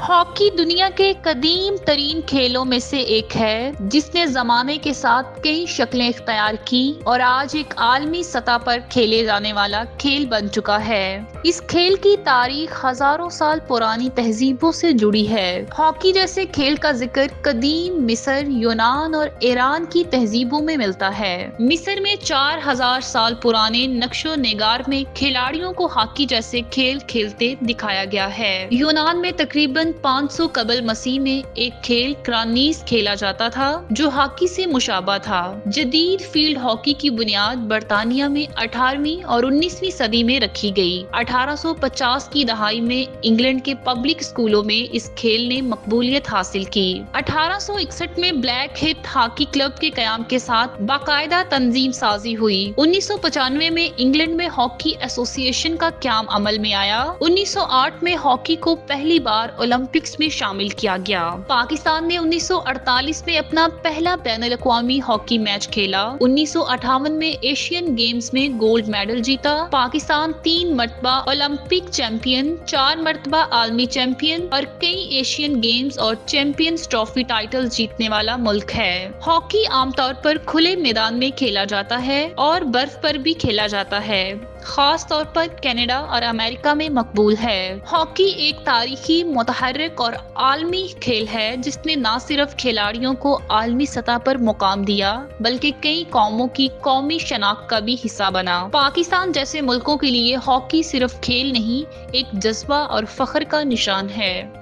Hockey दुनिया के कदीम तरीन खेलों में से एक है जिसने जमाने के साथ कई शक्लें इख्तियार की और आज एक आलमी सतह पर खेले जाने वाला खेल बन चुका है। इस खेल की तारीख हजारों साल पुरानी तहजीबों से जुड़ी है। हॉकी जैसे खेल का जिक्र कदीम मिस्र, यूनान और ईरान की तहजीबों में मिलता है। मिस्र में 4000 साल पुराने नक्शो निगार में खिलाड़ियों को हॉकी जैसे खेल खेलते दिखाया गया है। यूनान में तकरीबन 500 कबल मसीह में एक खेल क्रानीस खेला जाता था जो हॉकी से मुशाबा था। जदीद फील्ड हॉकी की बुनियाद बरतानिया में 18वीं और 19वीं सदी में रखी गई। 1850 की दहाई में इंग्लैंड के पब्लिक स्कूलों में इस खेल ने मकबूलियत हासिल की। 1861 में ब्लैक हिट हॉकी क्लब के कयाम के साथ बाकायदा तंजीम साजी हुई। 1995 में इंग्लैंड में हॉकी एसोसिएशन का क्याम अमल में आया। 1908 में हॉकी को पहली बार ओलंपिक्स में शामिल किया गया। पाकिस्तान ने 1948 में अपना पहला बैनुल अक़वामी हॉकी मैच खेला। 1958 में एशियन गेम्स में गोल्ड मेडल जीता। पाकिस्तान 3 मरतबा ओलंपिक चैंपियन, 4 मरतबा आलमी चैंपियन और कई एशियन गेम्स और चैंपियंस ट्रॉफी टाइटल जीतने वाला मुल्क है। हॉकी आमतौर पर खुले मैदान में खेला जाता है और बर्फ पर भी खेला जाता है। खास तौर पर कनाडा और अमेरिका में मकबूल है। हॉकी एक तारीखी, मुतहर्रिक और आलमी खेल है जिसने न सिर्फ खिलाड़ियों को आलमी सतह पर मुकाम दिया बल्कि कई कौमों की कौमी शनाख्त का भी हिस्सा बना। पाकिस्तान जैसे मुल्कों के लिए हॉकी सिर्फ खेल नहीं, एक जज्बा और फख्र का निशान है।